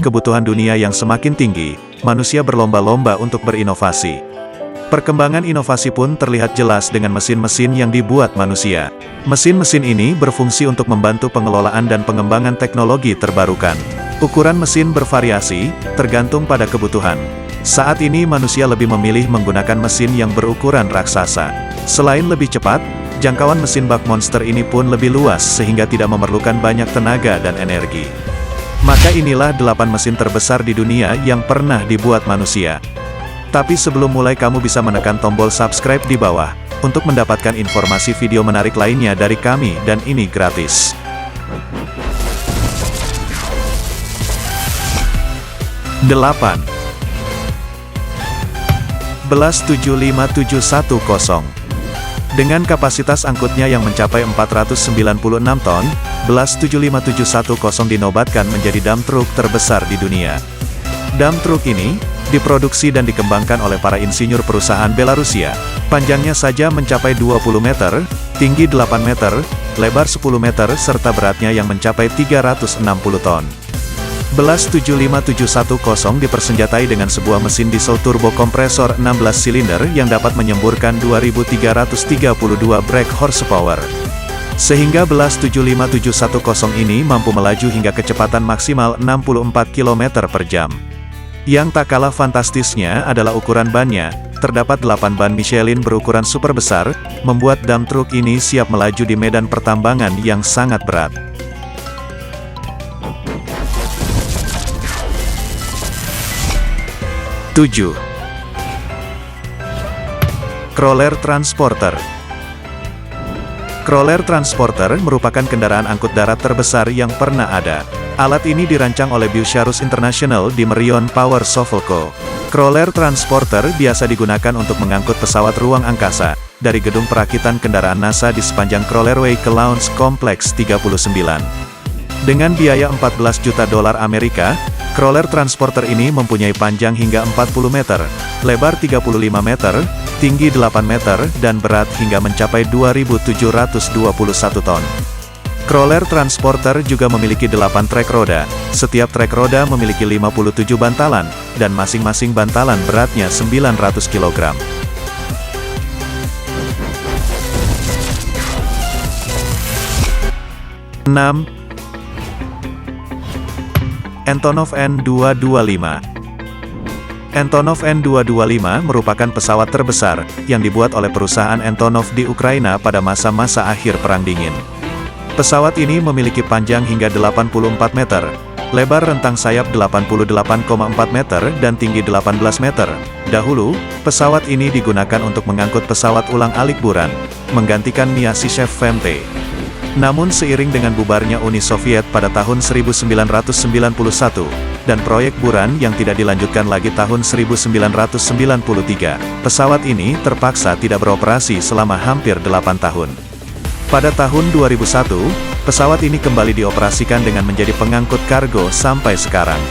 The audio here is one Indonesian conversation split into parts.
kebutuhan dunia yang semakin tinggi, manusia berlomba-lomba untuk berinovasi. Perkembangan inovasi pun terlihat jelas dengan mesin-mesin yang dibuat manusia. Mesin-mesin ini berfungsi untuk membantu pengelolaan dan pengembangan teknologi terbarukan. Ukuran mesin bervariasi, tergantung pada kebutuhan. Saat ini manusia lebih memilih menggunakan mesin yang berukuran raksasa. Selain lebih cepat, jangkauan mesin bak monster ini pun lebih luas sehingga tidak memerlukan banyak tenaga dan energi. Maka inilah 8 mesin terbesar di dunia yang pernah dibuat manusia. Tapi sebelum mulai kamu bisa menekan tombol subscribe di bawah, untuk mendapatkan informasi video menarik lainnya dari kami dan ini gratis. Delapan. Belas 75710. Dengan kapasitas angkutnya yang mencapai 496 ton, Belas 75710 dinobatkan menjadi dump truck terbesar di dunia. Dump truck ini diproduksi dan dikembangkan oleh para insinyur perusahaan Belarusia. Panjangnya saja mencapai 20 meter, tinggi 8 meter, lebar 10 meter serta beratnya yang mencapai 360 ton. Belas 75710 dipersenjatai dengan sebuah mesin diesel turbo kompresor 16 silinder yang dapat menyemburkan 2332 brake horsepower. Sehingga Belas 75710 ini mampu melaju hingga kecepatan maksimal 64 km per jam. Yang tak kalah fantastisnya adalah ukuran bannya, terdapat 8 ban Michelin berukuran super besar, membuat dump truck ini siap melaju di medan pertambangan yang sangat berat. Tujuh. Crawler Transporter. Crawler Transporter merupakan kendaraan angkut darat terbesar yang pernah ada. Alat ini dirancang oleh Bucharest International di Merion Power Sovelco. Crawler Transporter biasa digunakan untuk mengangkut pesawat ruang angkasa, dari gedung perakitan kendaraan NASA di sepanjang Crawlerway ke Launch Complex 39. Dengan biaya $14 juta Amerika, Crawler Transporter ini mempunyai panjang hingga 40 meter, lebar 35 meter, tinggi 8 meter, dan berat hingga mencapai 2.721 ton. Crawler Transporter juga memiliki 8 trek roda, setiap trek roda memiliki 57 bantalan, dan masing-masing bantalan beratnya 900 kg. Enam. Antonov N225. Antonov N225 merupakan pesawat terbesar, yang dibuat oleh perusahaan Antonov di Ukraina pada masa-masa akhir Perang Dingin. Pesawat ini memiliki panjang hingga 84 meter, lebar rentang sayap 88,4 meter dan tinggi 18 meter. Dahulu, pesawat ini digunakan untuk mengangkut pesawat ulang-alik Buran, menggantikan Myasishchev VMT. Namun seiring dengan bubarnya Uni Soviet pada tahun 1991, dan proyek Buran yang tidak dilanjutkan lagi tahun 1993, pesawat ini terpaksa tidak beroperasi selama hampir 8 tahun. Pada tahun 2001, pesawat ini kembali dioperasikan dengan menjadi pengangkut kargo sampai sekarang.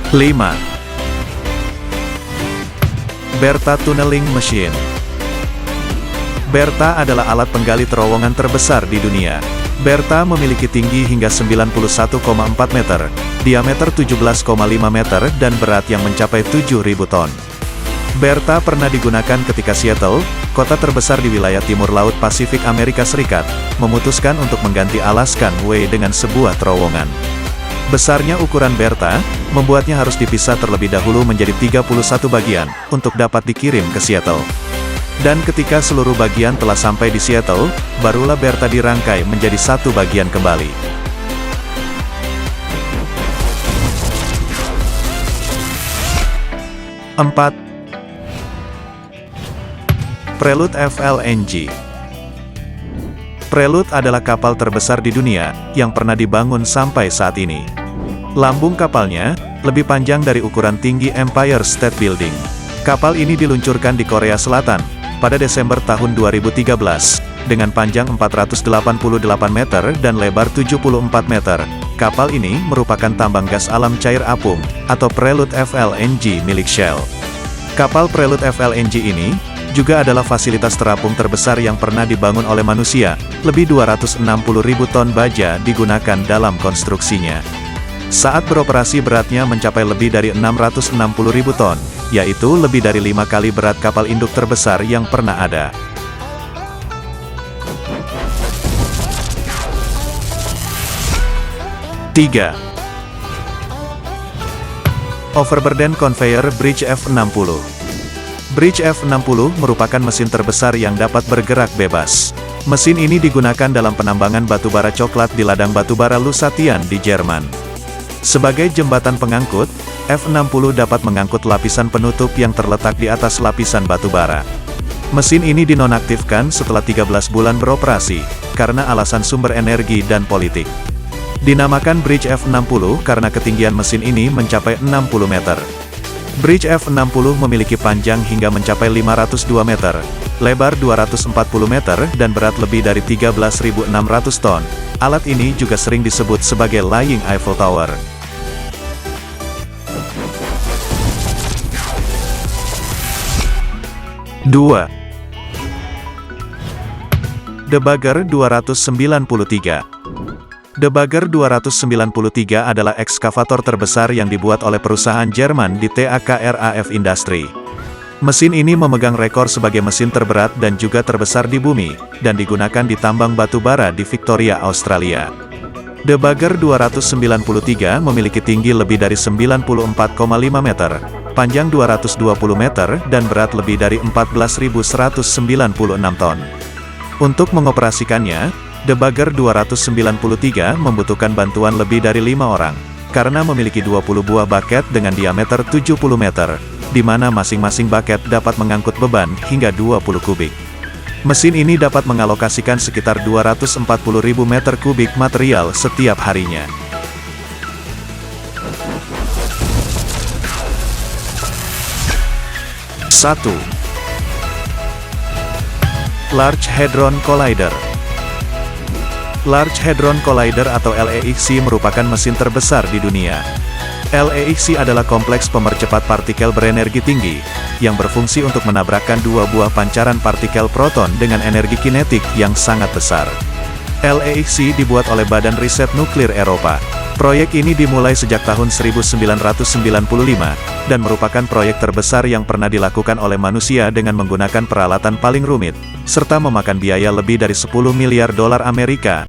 Lima. Bertha Tunneling Machine. Bertha adalah alat penggali terowongan terbesar di dunia. Bertha memiliki tinggi hingga 91,4 meter, diameter 17,5 meter, dan berat yang mencapai 7.000 ton. Bertha pernah digunakan ketika Seattle, kota terbesar di wilayah timur laut Pasifik Amerika Serikat, memutuskan untuk mengganti Alaskan Way dengan sebuah terowongan. Besarnya ukuran Bertha, membuatnya harus dipisah terlebih dahulu menjadi 31 bagian, untuk dapat dikirim ke Seattle. Dan ketika seluruh bagian telah sampai di Seattle, barulah Bertha dirangkai menjadi satu bagian kembali. Empat. Prelude FLNG. Prelude adalah kapal terbesar di dunia, yang pernah dibangun sampai saat ini. Lambung kapalnya, lebih panjang dari ukuran tinggi Empire State Building. Kapal ini diluncurkan di Korea Selatan, pada Desember tahun 2013, dengan panjang 488 meter dan lebar 74 meter. Kapal ini merupakan tambang gas alam cair apung, atau Prelude FLNG milik Shell. Kapal Prelude FLNG ini juga adalah fasilitas terapung terbesar yang pernah dibangun oleh manusia. Lebih 260.000 ton baja digunakan dalam konstruksinya. Saat beroperasi beratnya mencapai lebih dari 660.000 ton, yaitu lebih dari 5 kali berat kapal induk terbesar yang pernah ada. Tiga. Overburden Conveyor Bridge F60. Bridge F60 merupakan mesin terbesar yang dapat bergerak bebas. Mesin ini digunakan dalam penambangan batubara coklat di ladang batubara Lusatian di Jerman. Sebagai jembatan pengangkut, F60 dapat mengangkut lapisan penutup yang terletak di atas lapisan batubara. Mesin ini dinonaktifkan setelah 13 bulan beroperasi, karena alasan sumber energi dan politik. Dinamakan Bridge F60 karena ketinggian mesin ini mencapai 60 meter. Bridge F60 memiliki panjang hingga mencapai 502 meter, lebar 240 meter, dan berat lebih dari 13.600 ton. Alat ini juga sering disebut sebagai Lying Eiffel Tower. Dua. Debugger 293. Debugger 293 adalah ekskavator terbesar yang dibuat oleh perusahaan Jerman di TAKRAF Industry. Mesin ini memegang rekor sebagai mesin terberat dan juga terbesar di bumi, dan digunakan di tambang batu bara di Victoria, Australia. Debugger 293 memiliki tinggi lebih dari 94,5 meter, panjang 220 meter, dan berat lebih dari 14.196 ton. Untuk mengoperasikannya, Debugger 293 membutuhkan bantuan lebih dari 5 orang, karena memiliki 20 buah baket dengan diameter 70 meter, di mana masing-masing baket dapat mengangkut beban hingga 20 kubik. Mesin ini dapat mengalokasikan sekitar 240.000 meter kubik material setiap harinya. Satu. Large Hadron Collider. Large Hadron Collider atau LHC merupakan mesin terbesar di dunia. LHC adalah kompleks pemercepat partikel berenergi tinggi, yang berfungsi untuk menabrakkan dua buah pancaran partikel proton dengan energi kinetik yang sangat besar. LHC dibuat oleh Badan Riset Nuklir Eropa. Proyek ini dimulai sejak tahun 1995, dan merupakan proyek terbesar yang pernah dilakukan oleh manusia dengan menggunakan peralatan paling rumit, serta memakan biaya lebih dari $10 miliar Amerika